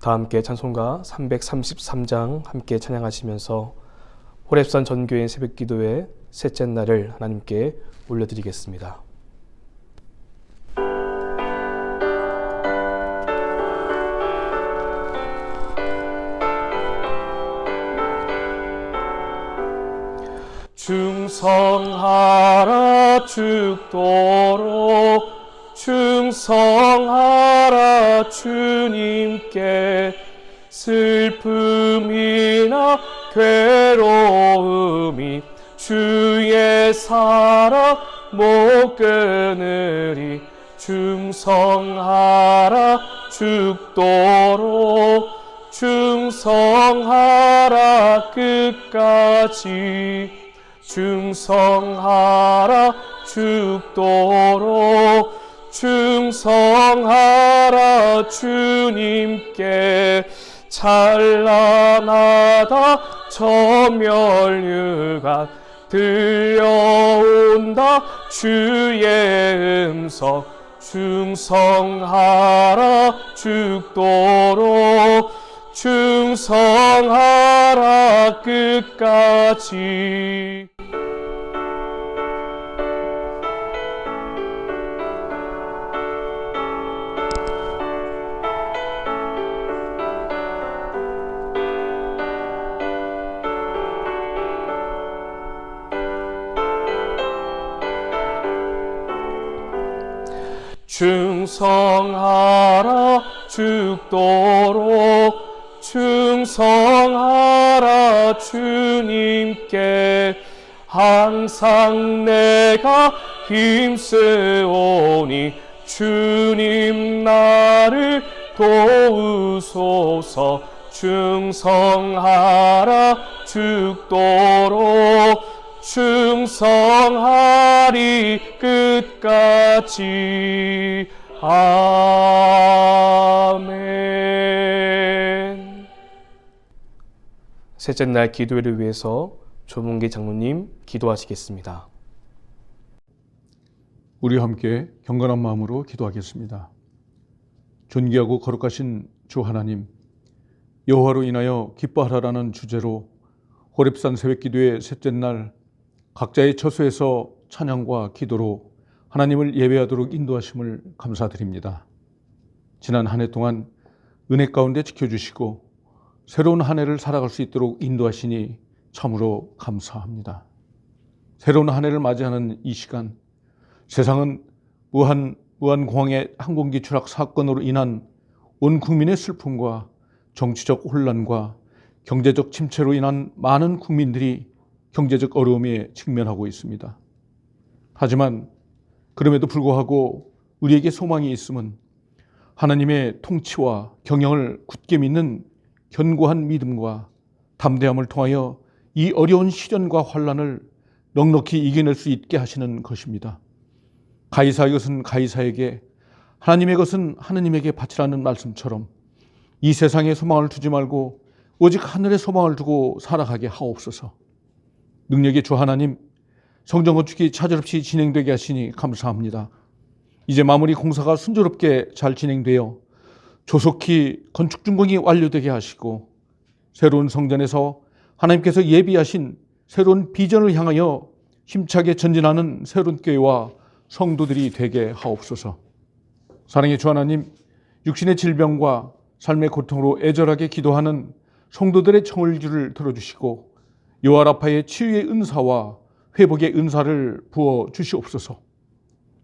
다 함께 찬송가 333장 함께 찬양하시면서 호렙산 전교인 새벽기도의 셋째 날을 하나님께 올려드리겠습니다. 충성하라 죽도록 충성하라 주님께 슬픔이나 괴로움이 주의 사랑 못 끊으리 충성하라 죽도록 충성하라 끝까지 충성하라 죽도록 충성하라 주님께 찬란하다 저멸류관 들려온다 주의 음성 충성하라 죽도록 충성하라 끝까지 충성하라 죽도록 충성하라 주님께 항상 내가 힘쓰오니 주님 나를 도우소서 충성하라 죽도록 충성하리 끝까지 아멘. 셋째 날 기도회를 위해서 조문기 장로님 기도하시겠습니다. 우리 함께 경건한 마음으로 기도하겠습니다. 존귀하고 거룩하신 주 하나님, 여호와로 인하여 기뻐하라라는 주제로 호렙산 새벽기도의 셋째 날 각자의 처소에서 찬양과 기도로 하나님을 예배하도록 인도하심을 감사드립니다. 지난 한 해 동안 은혜 가운데 지켜주시고 새로운 한 해를 살아갈 수 있도록 인도하시니 참으로 감사합니다. 새로운 한 해를 맞이하는 이 시간, 세상은 무한공항의 항공기 추락 사건으로 인한 온 국민의 슬픔과 정치적 혼란과 경제적 침체로 인한 많은 국민들이 경제적 어려움에 직면하고 있습니다. 하지만 그럼에도 불구하고 우리에게 소망이 있음은 하나님의 통치와 경영을 굳게 믿는 견고한 믿음과 담대함을 통하여 이 어려운 시련과 환란을 넉넉히 이겨낼 수 있게 하시는 것입니다. 가이사의 것은 가이사에게, 하나님의 것은 하느님에게 바치라는 말씀처럼 이 세상에 소망을 두지 말고 오직 하늘의 소망을 두고 살아가게 하옵소서. 능력의 주 하나님, 성전 건축이 차질없이 진행되게 하시니 감사합니다. 이제 마무리 공사가 순조롭게 잘 진행되어 조속히 건축 준공이 완료되게 하시고 새로운 성전에서 하나님께서 예비하신 새로운 비전을 향하여 힘차게 전진하는 새로운 교회와 성도들이 되게 하옵소서. 사랑의 주 하나님, 육신의 질병과 삶의 고통으로 애절하게 기도하는 성도들의 청을기를 들어주시고 여호와 라파의 치유의 은사와 회복의 은사를 부어 주시옵소서.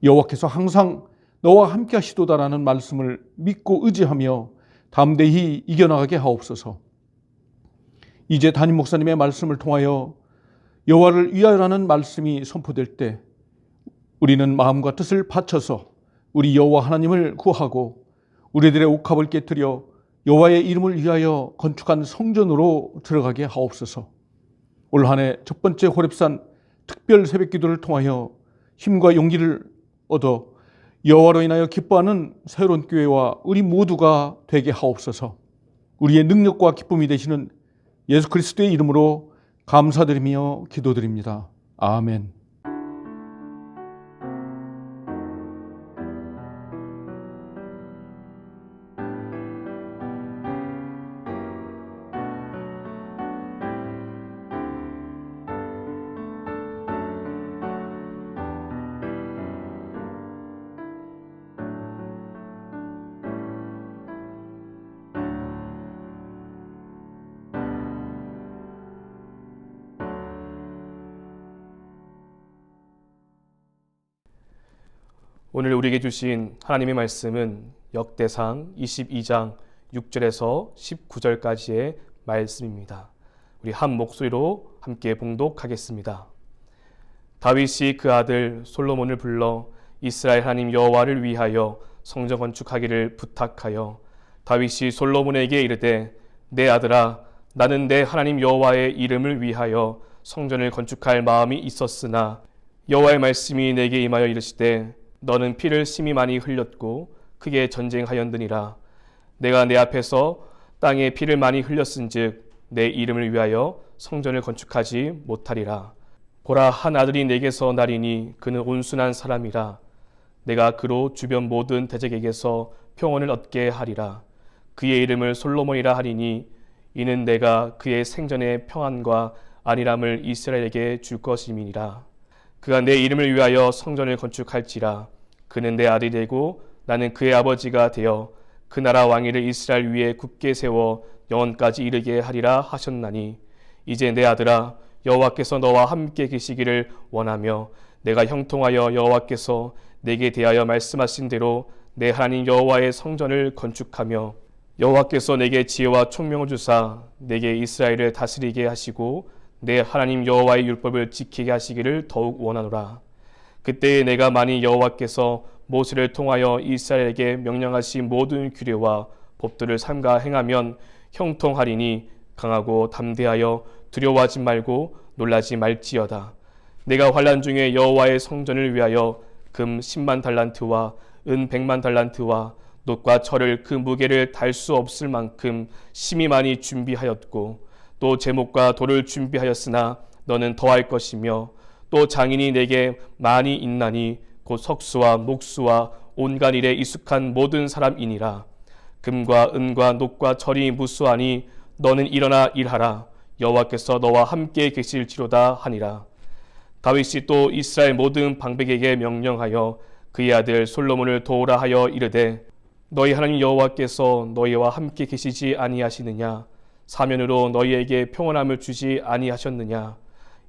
여호와께서 항상 너와 함께 하시도다라는 말씀을 믿고 의지하며 담대히 이겨나가게 하옵소서. 이제 담임 목사님의 말씀을 통하여 여호와를 위하여라는 말씀이 선포될 때 우리는 마음과 뜻을 바쳐서 우리 여호와 하나님을 구하고 우리들의 옥합을 깨뜨려 여호와의 이름을 위하여 건축한 성전으로 들어가게 하옵소서. 올 한 해 첫 번째 호렙산 특별 새벽기도를 통하여 힘과 용기를 얻어 여호와로 인하여 기뻐하는 새로운 교회와 우리 모두가 되게 하옵소서. 우리의 능력과 기쁨이 되시는 예수 그리스도의 이름으로 감사드리며 기도드립니다. 아멘. 오늘 우리에게 주신 하나님의 말씀은 역대상 22장 6절에서 19절까지의 말씀입니다. 우리 한 목소리로 함께 봉독하겠습니다. 다윗이 그 아들 솔로몬을 불러 이스라엘 하나님 여호와를 위하여 성전 건축하기를 부탁하여 다윗이 솔로몬에게 이르되 내 아들아 나는 내 하나님 여호와의 이름을 위하여 성전을 건축할 마음이 있었으나 여호와의 말씀이 내게 임하여 이르시되 너는 피를 심히 많이 흘렸고 크게 전쟁하였느니라. 내가 내 앞에서 땅에 피를 많이 흘렸은즉 내 이름을 위하여 성전을 건축하지 못하리라. 보라, 한 아들이 내게서 나리니 그는 온순한 사람이라. 내가 그로 주변 모든 대적에게서 평온을 얻게 하리라. 그의 이름을 솔로몬이라 하리니 이는 내가 그의 생전의 평안과 안일함을 이스라엘에게 줄 것임이니라. 그가 내 이름을 위하여 성전을 건축할지라. 그는 내 아들이 되고 나는 그의 아버지가 되어 그 나라 왕위를 이스라엘 위에 굳게 세워 영원까지 이르게 하리라 하셨나니 이제 내 아들아 여호와께서 너와 함께 계시기를 원하며 내가 형통하여 여호와께서 내게 대하여 말씀하신 대로 내 하나님 여호와의 성전을 건축하며 여호와께서 내게 지혜와 총명을 주사 내게 이스라엘을 다스리게 하시고 내 하나님 여호와의 율법을 지키게 하시기를 더욱 원하노라. 그때에 내가 만일 여호와께서 모세를 통하여 이스라엘에게 명령하신 모든 규례와 법들을 삼가 행하면 형통하리니 강하고 담대하여 두려워하지 말고 놀라지 말지어다. 내가 환난 중에 여호와의 성전을 위하여 금 10만 달란트와 은 100만 달란트와 놋과 철을 그 무게를 달 수 없을 만큼 심히 많이 준비하였고 또 제목과 돌을 준비하였으나 너는 더할 것이며 또 장인이 내게 많이 있나니 곧 석수와 목수와 온갖 일에 익숙한 모든 사람이니라. 금과 은과 놋과 철이 무수하니 너는 일어나 일하라. 여호와께서 너와 함께 계실지로다 하니라. 다윗이 또 이스라엘 모든 방백에게 명령하여 그의 아들 솔로몬을 도우라 하여 이르되 너희 하나님 여호와께서 너희와 함께 계시지 아니하시느냐? 사면으로 너희에게 평온함을 주지 아니하셨느냐?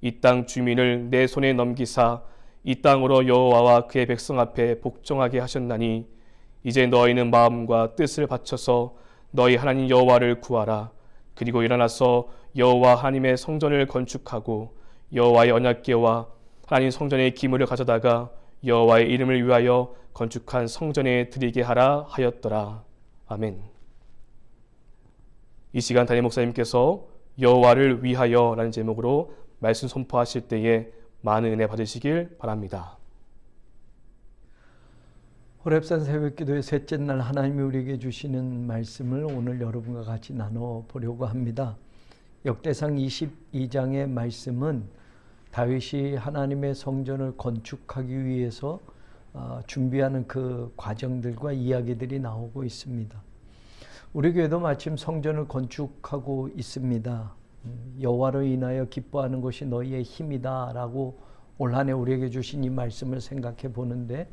이 땅 주민을 내 손에 넘기사 이 땅으로 여호와와 그의 백성 앞에 복종하게 하셨나니 이제 너희는 마음과 뜻을 바쳐서 너희 하나님 여호와를 구하라. 그리고 일어나서 여호와 하나님의 성전을 건축하고 여호와의 언약궤와 하나님 성전의 기물을 가져다가 여호와의 이름을 위하여 건축한 성전에 드리게 하라 하였더라. 아멘. 이 시간 담임 목사님께서 여호와를 위하여 라는 제목으로 말씀 선포하실 때에 많은 은혜 받으시길 바랍니다. 호렙산 새벽기도의 셋째 날 하나님이 우리에게 주시는 말씀을 오늘 여러분과 같이 나눠보려고 합니다. 역대상 22장의 말씀은 다윗이 하나님의 성전을 건축하기 위해서 준비하는 그 과정들과 이야기들이 나오고 있습니다. 우리 교회도 마침 성전을 건축하고 있습니다. 여호와로 인하여 기뻐하는 것이 너희의 힘이다 라고 올 한 해 우리에게 주신 이 말씀을 생각해 보는데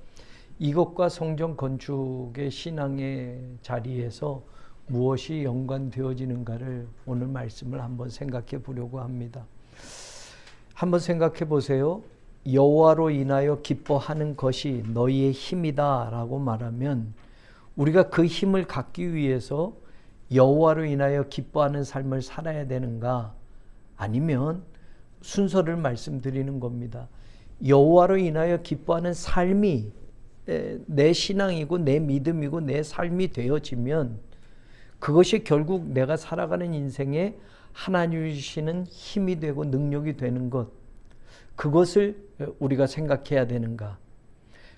이것과 성전 건축의 신앙의 자리에서 무엇이 연관되어지는가를 오늘 말씀을 한번 생각해 보려고 합니다. 한번 생각해 보세요. 여호와로 인하여 기뻐하는 것이 너희의 힘이다 라고 말하면 우리가 그 힘을 갖기 위해서 여호와로 인하여 기뻐하는 삶을 살아야 되는가? 아니면 순서를 말씀드리는 겁니다. 여호와로 인하여 기뻐하는 삶이 내 신앙이고 내 믿음이고 내 삶이 되어지면 그것이 결국 내가 살아가는 인생에 하나님이 주시는 힘이 되고 능력이 되는 것, 그것을 우리가 생각해야 되는가?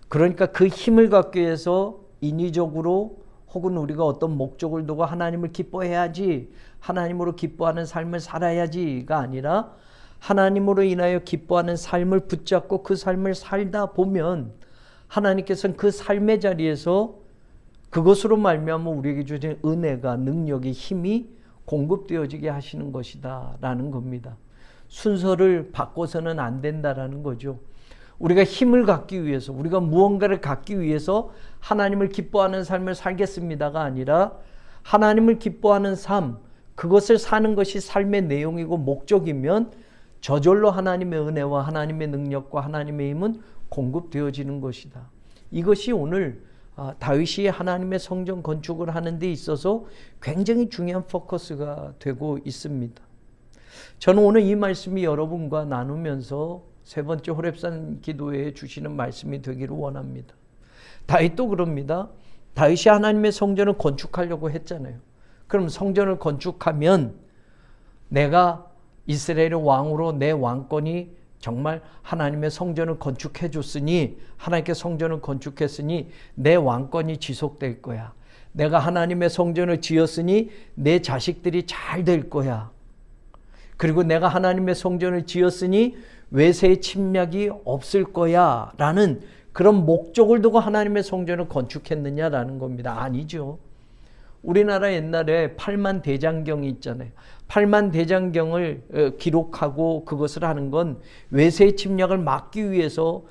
그러니까 그 힘을 갖기 위해서 인위적으로 혹은 우리가 어떤 목적을 두고 하나님을 기뻐해야지, 하나님으로 기뻐하는 삶을 살아야지가 아니라 하나님으로 인하여 기뻐하는 삶을 붙잡고 그 삶을 살다 보면 하나님께서는 그 삶의 자리에서 그것으로 말미암아 우리에게 주신 은혜가, 능력이, 힘이 공급되어지게 하시는 것이다 라는 겁니다. 순서를 바꿔서는 안 된다라는 거죠. 우리가 힘을 갖기 위해서, 우리가 무언가를 갖기 위해서 하나님을 기뻐하는 삶을 살겠습니다가 아니라 하나님을 기뻐하는 삶, 그것을 사는 것이 삶의 내용이고 목적이면 저절로 하나님의 은혜와 하나님의 능력과 하나님의 힘은 공급되어지는 것이다. 이것이 오늘 다윗이 하나님의 성전 건축을 하는 데 있어서 굉장히 중요한 포커스가 되고 있습니다. 저는 오늘 이 말씀이 여러분과 나누면서 세 번째 호렙산 기도회에 주시는 말씀이 되기를 원합니다. 다윗도 그럽니다. 다윗이 하나님의 성전을 건축하려고 했잖아요. 그럼 성전을 건축하면 내가 이스라엘의 왕으로 내 왕권이 정말 하나님의 성전을 건축해 줬으니, 하나님께 성전을 건축했으니 내 왕권이 지속될 거야. 내가 하나님의 성전을 지었으니 내 자식들이 잘 될 거야. 그리고 내가 하나님의 성전을 지었으니 외세의 침략이 없을 거야 라는 그런 목적을 두고 하나님의 성전을 건축했느냐라는 겁니다. 아니죠. 우리나라 옛날에 8만 대장경이 있잖아요. 8만 대장경을 기록하고 그것을 하는 건 외세의 침략을 막기 위해서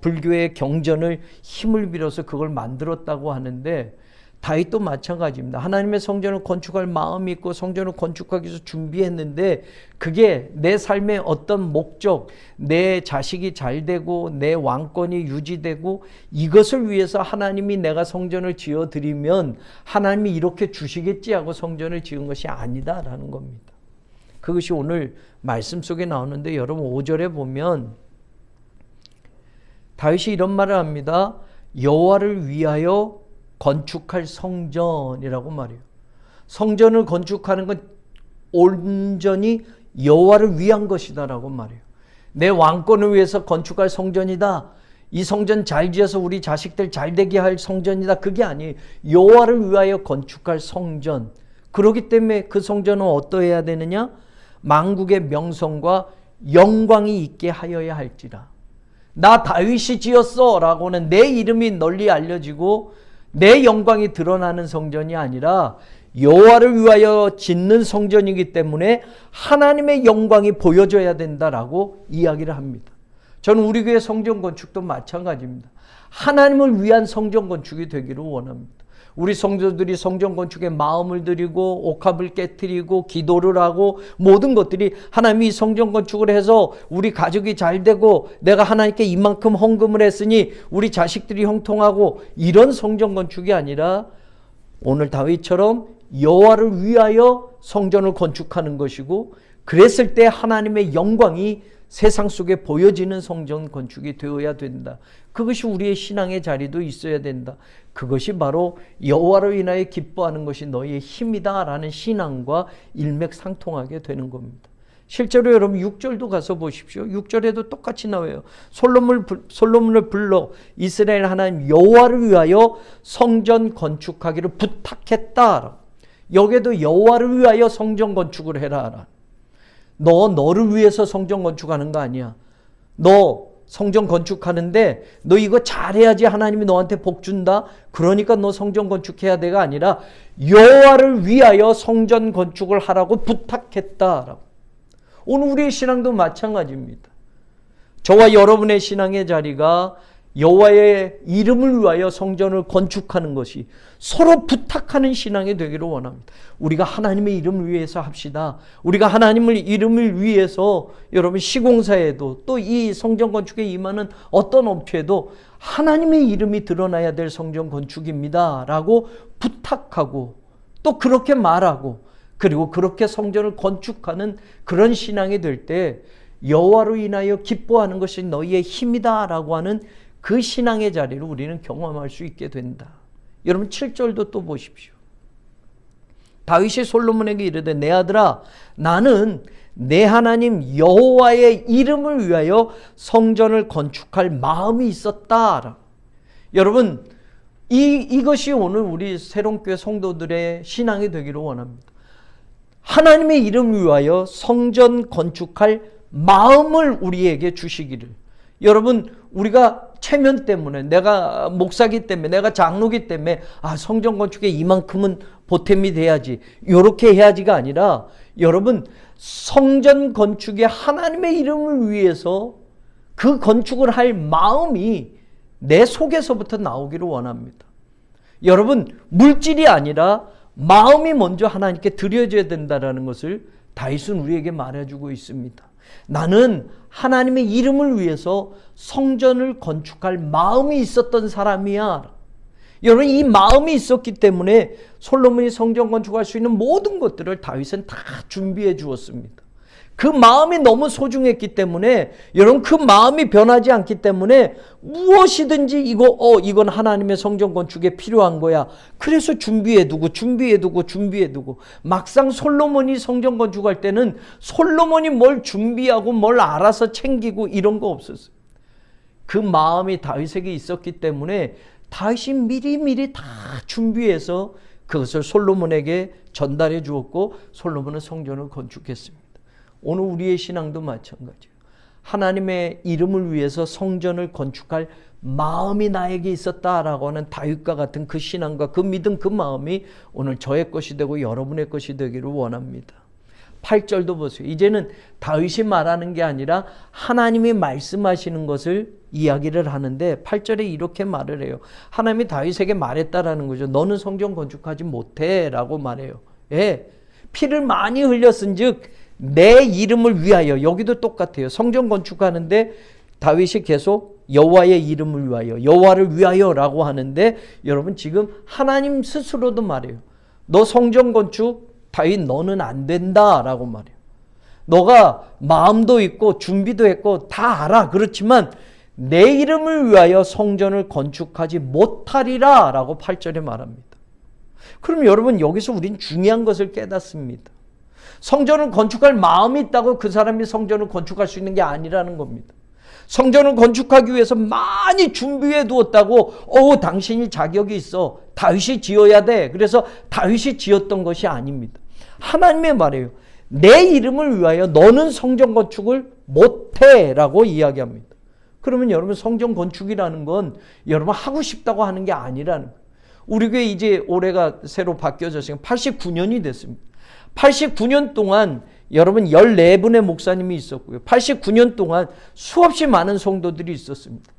불교의 경전을 힘을 빌어서 그걸 만들었다고 하는데, 다윗도 마찬가지입니다. 하나님의 성전을 건축할 마음이 있고 성전을 건축하기 위해서 준비했는데, 그게 내 삶의 어떤 목적, 내 자식이 잘 되고 내 왕권이 유지되고 이것을 위해서 하나님이 내가 성전을 지어드리면 하나님이 이렇게 주시겠지 하고 성전을 지은 것이 아니다라는 겁니다. 그것이 오늘 말씀 속에 나오는데, 여러분 5절에 보면 다윗이 이런 말을 합니다. 여호와를 위하여 건축할 성전이라고 말해요. 성전을 건축하는 건 온전히 여호와를 위한 것이다라고 말해요. 내 왕권을 위해서 건축할 성전이다. 이 성전 잘 지어서 우리 자식들 잘 되게 할 성전이다. 그게 아니에요. 여호와를 위하여 건축할 성전. 그렇기 때문에 그 성전은 어떠해야 되느냐? 만국의 명성과 영광이 있게 하여야 할지라. 나 다윗이 지었어 라고는 내 이름이 널리 알려지고 내 영광이 드러나는 성전이 아니라 여호와를 위하여 짓는 성전이기 때문에 하나님의 영광이 보여져야 된다라고 이야기를 합니다. 저는 우리 교회 성전 건축도 마찬가지입니다. 하나님을 위한 성전 건축이 되기를 원합니다. 우리 성도들이 성전 건축에 마음을 들이고 옥합을 깨트리고 기도를 하고 모든 것들이 하나님이 성전 건축을 해서 우리 가족이 잘 되고 내가 하나님께 이만큼 헌금을 했으니 우리 자식들이 형통하고 이런 성전 건축이 아니라 오늘 다윗처럼 여호와를 위하여 성전을 건축하는 것이고, 그랬을 때 하나님의 영광이 세상 속에 보여지는 성전 건축이 되어야 된다. 그것이 우리의 신앙의 자리도 있어야 된다. 그것이 바로 여호와로 인하여 기뻐하는 것이 너희의 힘이다 라는 신앙과 일맥상통하게 되는 겁니다. 실제로 여러분 6절도 가서 보십시오. 6절에도 똑같이 나와요. 솔로몬을 불러 이스라엘 하나님 여호와를 위하여 성전 건축하기를 부탁했다. 여기에도 여호와를 위하여 성전 건축을 해라. 너를 위해서 성전 건축하는 거 아니야. 너 성전 건축하는데 너 이거 잘해야지 하나님이 너한테 복 준다. 그러니까 너 성전 건축해야 돼가 아니라 여호와를 위하여 성전 건축을 하라고 부탁했다라고. 오늘 우리의 신앙도 마찬가지입니다. 저와 여러분의 신앙의 자리가 여호와의 이름을 위하여 성전을 건축하는 것이 서로 부탁하는 신앙이 되기를 원합니다. 우리가 하나님의 이름을 위해서 합시다. 우리가 하나님의 이름을 위해서 여러분 시공사에도 또 이 성전 건축에 임하는 어떤 업체에도 하나님의 이름이 드러나야 될 성전 건축입니다 라고 부탁하고 또 그렇게 말하고 그리고 그렇게 성전을 건축하는 그런 신앙이 될 때 여호와로 인하여 기뻐하는 것이 너희의 힘이다 라고 하는 그 신앙의 자리를 우리는 경험할 수 있게 된다. 여러분 7절도 또 보십시오. 다윗이 솔로몬에게 이르되 내 아들아 나는 내 하나님 여호와의 이름을 위하여 성전을 건축할 마음이 있었다. 여러분 이것이 오늘 우리 새롬교회 성도들의 신앙이 되기를 원합니다. 하나님의 이름을 위하여 성전 건축할 마음을 우리에게 주시기를. 여러분 우리가 체면 때문에 내가 목사기 때문에 내가 장로기 때문에 성전 건축에 이만큼은 보탬이 돼야지 이렇게 해야지가 아니라 여러분 성전 건축에 하나님의 이름을 위해서 그 건축을 할 마음이 내 속에서부터 나오기를 원합니다. 여러분 물질이 아니라 마음이 먼저 하나님께 드려져야 된다는 것을 다윗은 우리에게 말해주고 있습니다. 나는 하나님의 이름을 위해서 성전을 건축할 마음이 있었던 사람이야. 여러분, 이 마음이 있었기 때문에 솔로몬이 성전 건축할 수 있는 모든 것들을 다윗은 다 준비해 주었습니다. 그 마음이 너무 소중했기 때문에, 여러분, 그 마음이 변하지 않기 때문에 무엇이든지 이건 하나님의 성전 건축에 필요한 거야. 그래서 준비해두고 막상 솔로몬이 성전 건축할 때는 솔로몬이 뭘 준비하고 뭘 알아서 챙기고 이런 거 없었어요. 그 마음이 다윗에게 있었기 때문에 다윗이 미리미리 다 준비해서 그것을 솔로몬에게 전달해 주었고, 솔로몬은 성전을 건축했습니다. 오늘 우리의 신앙도 마찬가지예요. 하나님의 이름을 위해서 성전을 건축할 마음이 나에게 있었다라고 하는 다윗과 같은 그 신앙과 그 믿음, 그 마음이 오늘 저의 것이 되고 여러분의 것이 되기를 원합니다. 8절도 보세요. 이제는 다윗이 말하는 게 아니라 하나님이 말씀하시는 것을 이야기를 하는데 8절에 이렇게 말을 해요. 하나님이 다윗에게 말했다라는 거죠. 너는 성전 건축하지 못해 라고 말해요. 예, 피를 많이 흘렸은즉 내 이름을 위하여, 여기도 똑같아요. 성전 건축하는데 다윗이 계속 여호와의 이름을 위하여, 여호와를 위하여라고 하는데, 여러분 지금 하나님 스스로도 말해요. 너 성전 건축 다윗 너는 안 된다라고 말해요. 너가 마음도 있고 준비도 했고 다 알아. 그렇지만 내 이름을 위하여 성전을 건축하지 못하리라 라고 8절에 말합니다. 그럼 여러분, 여기서 우린 중요한 것을 깨닫습니다. 성전을 건축할 마음이 있다고 그 사람이 성전을 건축할 수 있는 게 아니라는 겁니다. 성전을 건축하기 위해서 많이 준비해 두었다고 당신이 자격이 있어, 다윗이 지어야 돼, 그래서 다윗이 지었던 것이 아닙니다. 하나님의 말이에요. 내 이름을 위하여 너는 성전 건축을 못해 라고 이야기합니다. 그러면 여러분, 성전 건축이라는 건 여러분 하고 싶다고 하는 게 아니라는 거예요. 우리 교회 이제 올해가 새로 바뀌어졌으니까 89년이 됐습니다. 89년 동안 여러분 14분의 목사님이 있었고요. 89년 동안 수없이 많은 성도들이 있었습니다.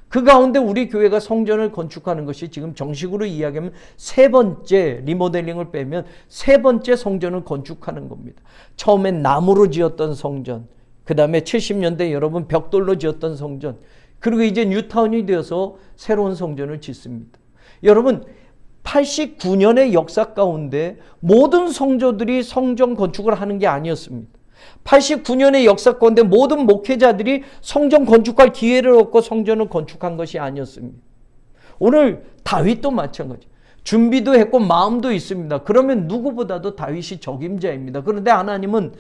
그 가운데 우리 교회가 성전을 건축하는 것이 지금 정식으로 이야기하면 세 번째, 리모델링을 빼면 세 번째 성전을 건축하는 겁니다. 처음엔 나무로 지었던 성전, 그 다음에 70년대 여러분 벽돌로 지었던 성전, 그리고 이제 뉴타운이 되어서 새로운 성전을 짓습니다. 여러분, 89년의 역사 가운데 모든 성도들이 성전 건축을 하는 게 아니었습니다. 89년의 역사 가운데 모든 목회자들이 성전 건축할 기회를 얻고 성전을 건축한 것이 아니었습니다. 오늘 다윗도 마찬가지. 준비도 했고 마음도 있습니다. 그러면 누구보다도 다윗이 적임자입니다. 그런데 하나님은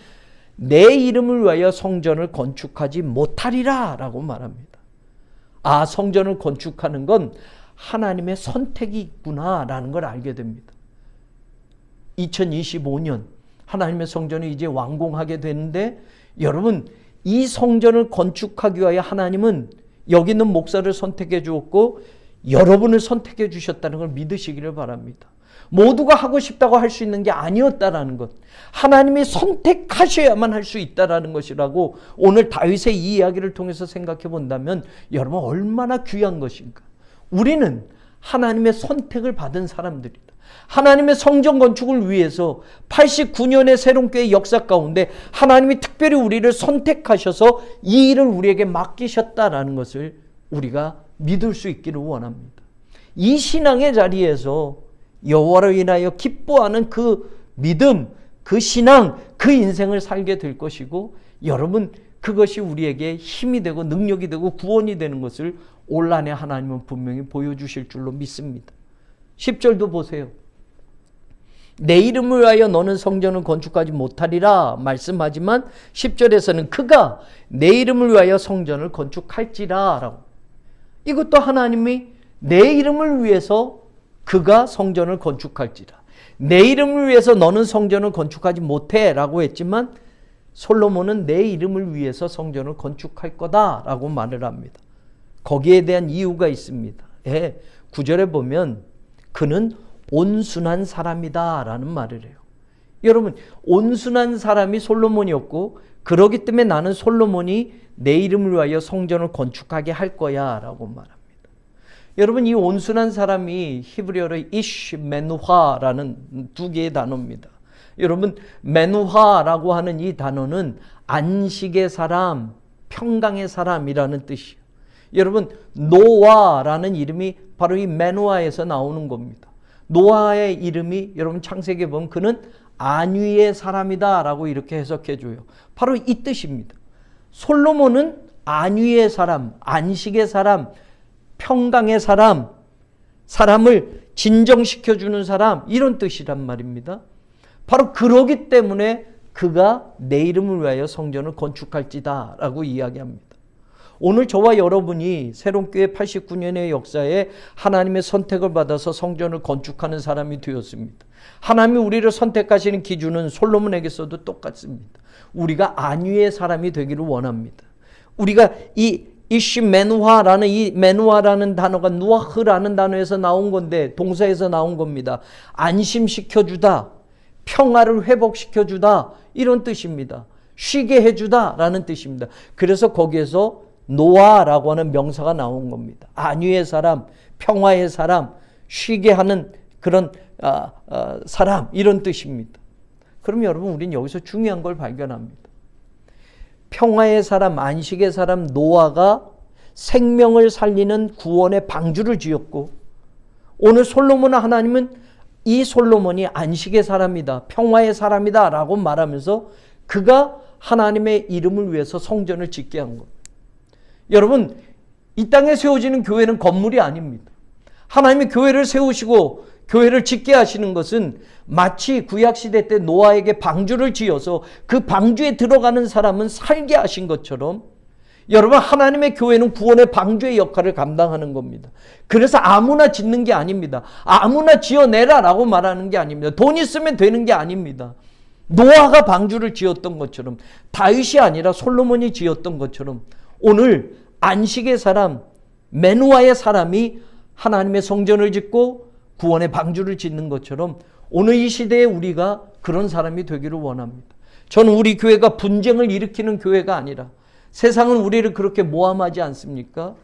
내 이름을 위하여 성전을 건축하지 못하리라 라고 말합니다. 성전을 건축하는 건 하나님의 선택이 있구나라는 걸 알게 됩니다. 2025년 하나님의 성전이 이제 완공하게 되는데, 여러분 이 성전을 건축하기 위하여 하나님은 여기 있는 목사를 선택해 주었고 여러분을 선택해 주셨다는 걸 믿으시기를 바랍니다. 모두가 하고 싶다고 할 수 있는 게 아니었다라는 것, 하나님이 선택하셔야만 할 수 있다라는 것이라고 오늘 다윗의 이 이야기를 통해서 생각해 본다면 여러분 얼마나 귀한 것인가. 우리는 하나님의 선택을 받은 사람들이다. 하나님의 성전 건축을 위해서 89년의 새롬교회 역사 가운데 하나님이 특별히 우리를 선택하셔서 이 일을 우리에게 맡기셨다라는 것을 우리가 믿을 수 있기를 원합니다. 이 신앙의 자리에서 여호와로 인하여 기뻐하는 그 믿음, 그 신앙, 그 인생을 살게 될 것이고, 여러분 그것이 우리에게 힘이 되고 능력이 되고 구원이 되는 것을 올 한해 하나님은 분명히 보여주실 줄로 믿습니다. 10절도 보세요. 내 이름을 위하여 너는 성전을 건축하지 못하리라 말씀하지만 10절에서는 그가 내 이름을 위하여 성전을 건축할지라 라고. 이것도 하나님이 내 이름을 위해서 그가 성전을 건축할지라, 내 이름을 위해서 너는 성전을 건축하지 못해 라고 했지만 솔로몬은 내 이름을 위해서 성전을 건축할 거다 라고 말을 합니다. 거기에 대한 이유가 있습니다. 9절에 보면 그는 온순한 사람이다 라는 말을 해요. 여러분, 온순한 사람이 솔로몬이었고, 그러기 때문에 나는 솔로몬이 내 이름을 위하여 성전을 건축하게 할 거야 라고 말합니다. 여러분, 이 온순한 사람이 히브리어로 이쉬 메누하라는 두 개의 단어입니다. 여러분, 메누하라고 하는 이 단어는 안식의 사람, 평강의 사람이라는 뜻이에요. 여러분, 노아라는 이름이 바로 이 메노아에서 나오는 겁니다. 노아의 이름이 여러분 창세기에 보면 그는 안위의 사람이다 라고 이렇게 해석해 줘요. 바로 이 뜻입니다. 솔로몬은 안위의 사람, 안식의 사람, 평강의 사람, 사람을 진정시켜 주는 사람, 이런 뜻이란 말입니다. 바로 그러기 때문에 그가 내 이름을 위하여 성전을 건축할지다 라고 이야기합니다. 오늘 저와 여러분이 새롬교회 89년의 역사에 하나님의 선택을 받아서 성전을 건축하는 사람이 되었습니다. 하나님이 우리를 선택하시는 기준은 솔로몬에게서도 똑같습니다. 우리가 안위의 사람이 되기를 원합니다. 우리가 이 이시메누하라는 이 메누하라는 단어가 누아흐라는 단어에서 나온 건데, 동사에서 나온 겁니다. 안심시켜주다, 평화를 회복시켜주다, 이런 뜻입니다. 쉬게 해주다 라는 뜻입니다. 그래서 거기에서 노아라고 하는 명사가 나온 겁니다. 안위의 사람, 평화의 사람, 쉬게 하는 그런 사람, 이런 뜻입니다. 그럼 여러분, 우리는 여기서 중요한 걸 발견합니다. 평화의 사람, 안식의 사람 노아가 생명을 살리는 구원의 방주를 지었고, 오늘 솔로몬 하나님은 이 솔로몬이 안식의 사람이다, 평화의 사람이다 라고 말하면서 그가 하나님의 이름을 위해서 성전을 짓게 한 겁니다. 여러분, 이 땅에 세워지는 교회는 건물이 아닙니다. 하나님이 교회를 세우시고 교회를 짓게 하시는 것은 마치 구약시대 때 노아에게 방주를 지어서 그 방주에 들어가는 사람은 살게 하신 것처럼, 여러분, 하나님의 교회는 구원의 방주의 역할을 감당하는 겁니다. 그래서 아무나 짓는 게 아닙니다. 아무나 지어내라 라고 말하는 게 아닙니다. 돈 있으면 되는 게 아닙니다. 노아가 방주를 지었던 것처럼, 다윗이 아니라 솔로몬이 지었던 것처럼, 오늘 안식의 사람, 메누아의 사람이 하나님의 성전을 짓고 구원의 방주를 짓는 것처럼 오늘 이 시대에 우리가 그런 사람이 되기를 원합니다. 저는 우리 교회가 분쟁을 일으키는 교회가 아니라, 세상은 우리를 그렇게 모함하지 않습니까?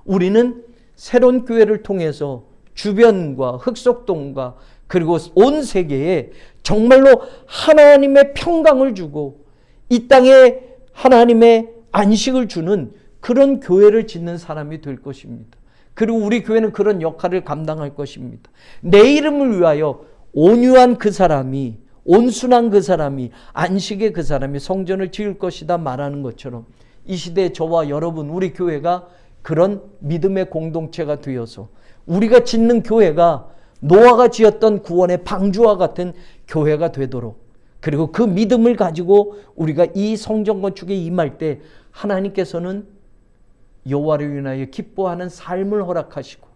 우리는 새로운 교회를 통해서 주변과 흑석동과 그리고 온 세계에 정말로 하나님의 평강을 주고 이 땅에 하나님의 안식을 주는 그런 교회를 짓는 사람이 될 것입니다. 그리고 우리 교회는 그런 역할을 감당할 것입니다. 내 이름을 위하여 온유한 그 사람이, 온순한 그 사람이, 안식의 그 사람이 성전을 지을 것이다 말하는 것처럼, 이 시대에 저와 여러분, 우리 교회가 그런 믿음의 공동체가 되어서 우리가 짓는 교회가 노아가 지었던 구원의 방주와 같은 교회가 되도록, 그리고 그 믿음을 가지고 우리가 이 성전 건축에 임할 때 하나님께서는 여호와를 인하여 기뻐하는 삶을 허락하시고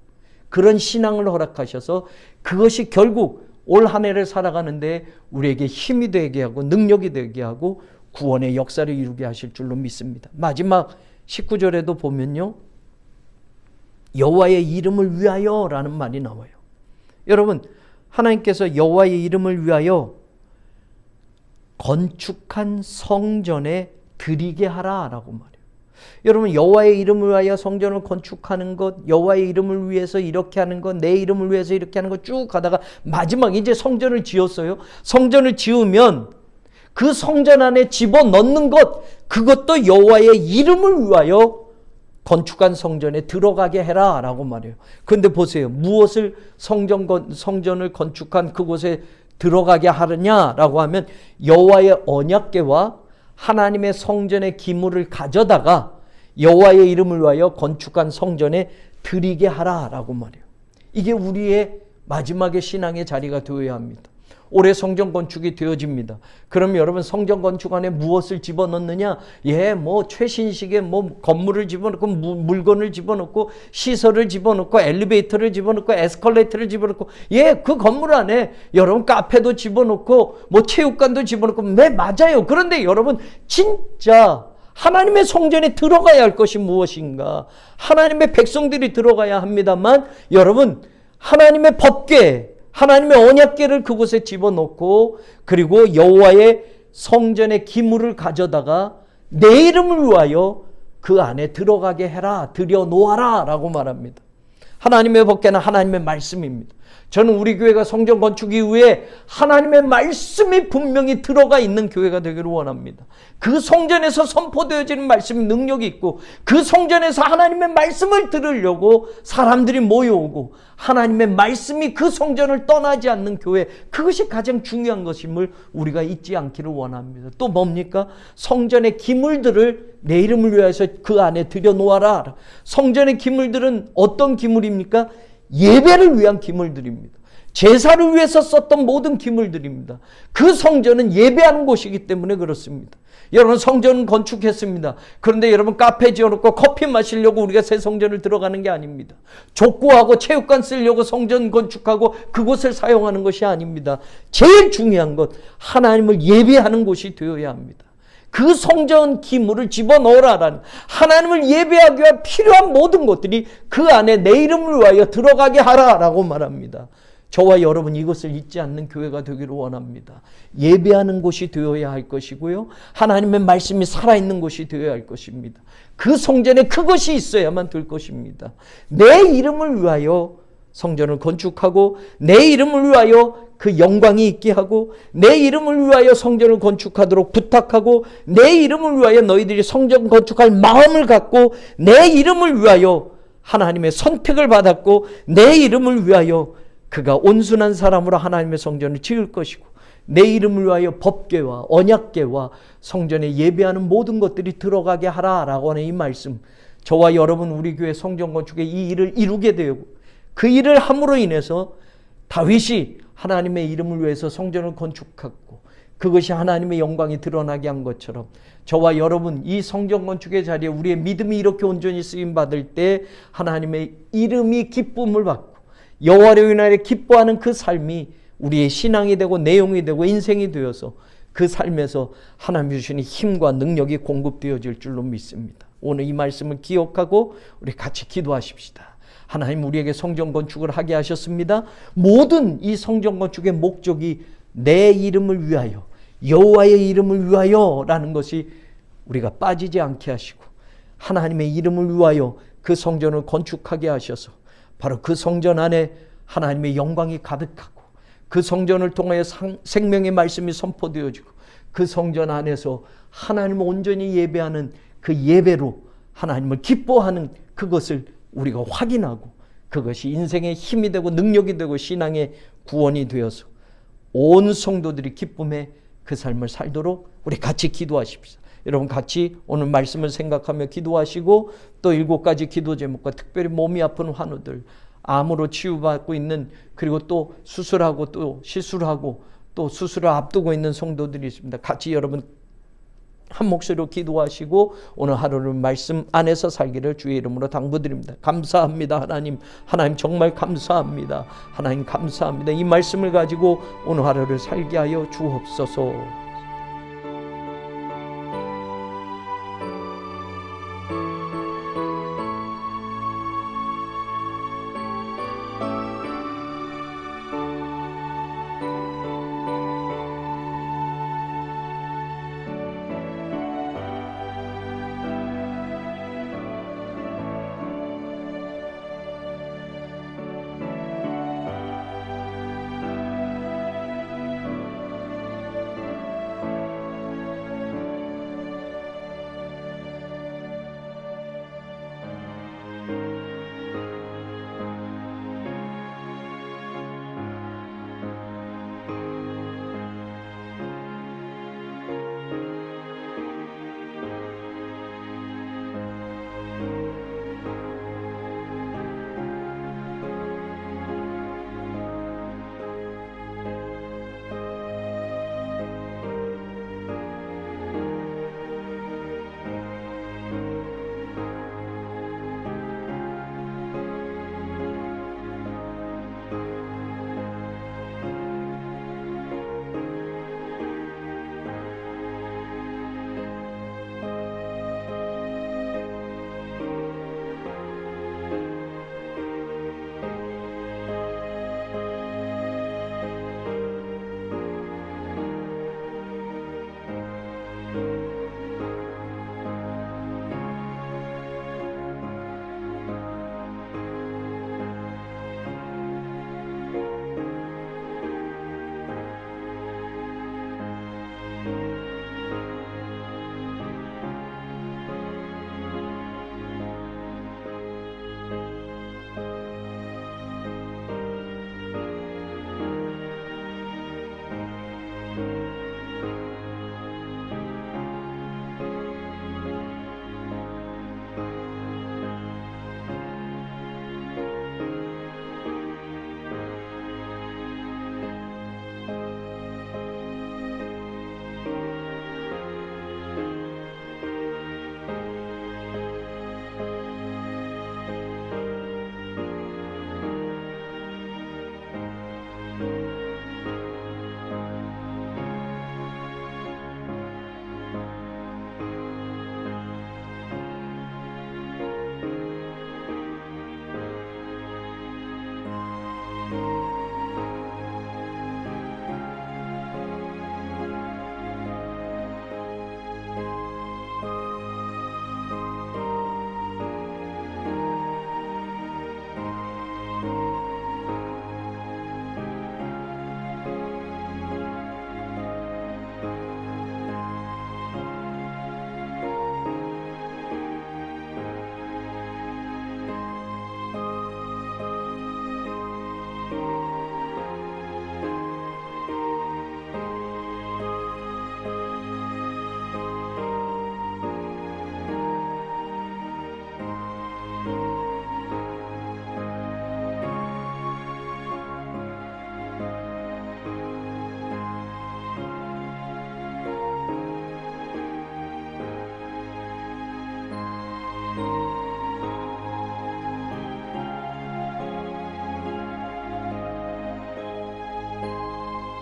그런 신앙을 허락하셔서 그것이 결국 올 한 해를 살아가는데 우리에게 힘이 되게 하고 능력이 되게 하고 구원의 역사를 이루게 하실 줄로 믿습니다. 마지막 19절에도 보면요, 여호와의 이름을 위하여 라는 말이 나와요. 여러분, 하나님께서 여호와의 이름을 위하여 건축한 성전에 드리게 하라 라고 말해요. 여러분, 여호와의 이름을 위하여 성전을 건축하는 것, 여호와의 이름을 위해서 이렇게 하는 것, 내 이름을 위해서 이렇게 하는 것 쭉 가다가 마지막 이제 성전을 지었어요. 성전을 지으면 그 성전 안에 집어넣는 것, 그것도 여호와의 이름을 위하여 건축한 성전에 들어가게 해라 라고 말해요. 그런데 보세요. 무엇을 성전을 건축한 그곳에 들어가게 하느냐라고 하면 여호와의 언약궤와 하나님의 성전의 기물을 가져다가 여호와의 이름을 위하여 건축한 성전에 드리게 하라라고 말해요. 이게 우리의 마지막의 신앙의 자리가 되어야 합니다. 올해 성전 건축이 되어집니다. 그럼 여러분, 성전 건축 안에 무엇을 집어넣느냐? 뭐 최신식의 뭐 건물을 집어넣고 물건을 집어넣고 시설을 집어넣고 엘리베이터를 집어넣고 에스컬레이터를 집어넣고, 그 건물 안에 여러분 카페도 집어넣고 뭐 체육관도 집어넣고, 네, 맞아요. 그런데 여러분, 진짜 하나님의 성전에 들어가야 할 것이 무엇인가? 하나님의 백성들이 들어가야 합니다만, 여러분, 하나님의 법궤, 하나님의 언약궤를 그곳에 집어넣고 그리고 여호와의 성전의 기물을 가져다가 내 이름을 위하여 그 안에 들어가게 해라, 들여놓아라 라고 말합니다. 하나님의 법궤는 하나님의 말씀입니다. 저는 우리 교회가 성전 건축 이후에 하나님의 말씀이 분명히 들어가 있는 교회가 되기를 원합니다. 그 성전에서 선포되어지는 말씀이 능력이 있고 그 성전에서 하나님의 말씀을 들으려고 사람들이 모여오고 하나님의 말씀이 그 성전을 떠나지 않는 교회, 그것이 가장 중요한 것임을 우리가 잊지 않기를 원합니다. 또 뭡니까? 성전의 기물들을 내 이름을 위해서 그 안에 들여놓아라. 성전의 기물들은 어떤 기물입니까? 예배를 위한 기물들입니다. 제사를 위해서 썼던 모든 기물들입니다. 그 성전은 예배하는 곳이기 때문에 그렇습니다. 여러분, 성전 건축했습니다. 그런데 여러분, 카페 지어놓고 커피 마시려고 우리가 새 성전을 들어가는 게 아닙니다. 족구하고 체육관 쓰려고 성전 건축하고 그곳을 사용하는 것이 아닙니다. 제일 중요한 것, 하나님을 예배하는 곳이 되어야 합니다. 그 성전 기물을 집어넣으라라는, 하나님을 예배하기 위해 필요한 모든 것들이 그 안에 내 이름을 위하여 들어가게 하라라고 말합니다. 저와 여러분, 이것을 잊지 않는 교회가 되기를 원합니다. 예배하는 곳이 되어야 할 것이고요, 하나님의 말씀이 살아있는 곳이 되어야 할 것입니다. 그 성전에 그것이 있어야만 될 것입니다. 내 이름을 위하여 성전을 건축하고 내 이름을 위하여 그 영광이 있게 하고 내 이름을 위하여 성전을 건축하도록 부탁하고 내 이름을 위하여 너희들이 성전 건축할 마음을 갖고 내 이름을 위하여 하나님의 선택을 받았고 내 이름을 위하여 그가 온순한 사람으로 하나님의 성전을 지을 것이고 내 이름을 위하여 법궤와 언약궤와 성전에 예배하는 모든 것들이 들어가게 하라라고 하는 이 말씀, 저와 여러분 우리 교회 성전 건축에 이 일을 이루게 되고 그 일을 함으로 인해서 다윗이 하나님의 이름을 위해서 성전을 건축했고 그것이 하나님의 영광이 드러나게 한 것처럼 저와 여러분 이 성전 건축의 자리에 우리의 믿음이 이렇게 온전히 쓰임받을 때 하나님의 이름이 기쁨을 받고 여호와로 인하여 기뻐하는 그 삶이 우리의 신앙이 되고 내용이 되고 인생이 되어서 그 삶에서 하나님 주시는 힘과 능력이 공급되어질 줄로 믿습니다. 오늘 이 말씀을 기억하고 우리 같이 기도하십시다. 하나님, 우리에게 성전 건축을 하게 하셨습니다. 모든 이 성전 건축의 목적이 내 이름을 위하여, 여호와의 이름을 위하여라는 것이 우리가 빠지지 않게 하시고 하나님의 이름을 위하여 그 성전을 건축하게 하셔서 바로 그 성전 안에 하나님의 영광이 가득하고 그 성전을 통하여 생명의 말씀이 선포되어지고 그 성전 안에서 하나님을 온전히 예배하는 그 예배로 하나님을 기뻐하는 그것을 우리가 확인하고 그것이 인생의 힘이 되고 능력이 되고 신앙의 구원이 되어서 온 성도들이 기쁨의 그 삶을 살도록 우리 같이 기도하십시오. 여러분, 같이 오늘 말씀을 생각하며 기도하시고 또 7가지 기도 제목과 특별히 몸이 아픈 환우들, 암으로 치유받고 있는, 그리고 또 수술하고 또 시술하고 또 수술을 앞두고 있는 성도들이 있습니다. 같이 여러분 한 목소리로 기도하시고 오늘 하루를 말씀 안에서 살기를 주의 이름으로 당부드립니다. 감사합니다. 하나님 정말 감사합니다. 하나님 감사합니다. 이 말씀을 가지고 오늘 하루를 살게 하여 주옵소서.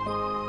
주옵소서.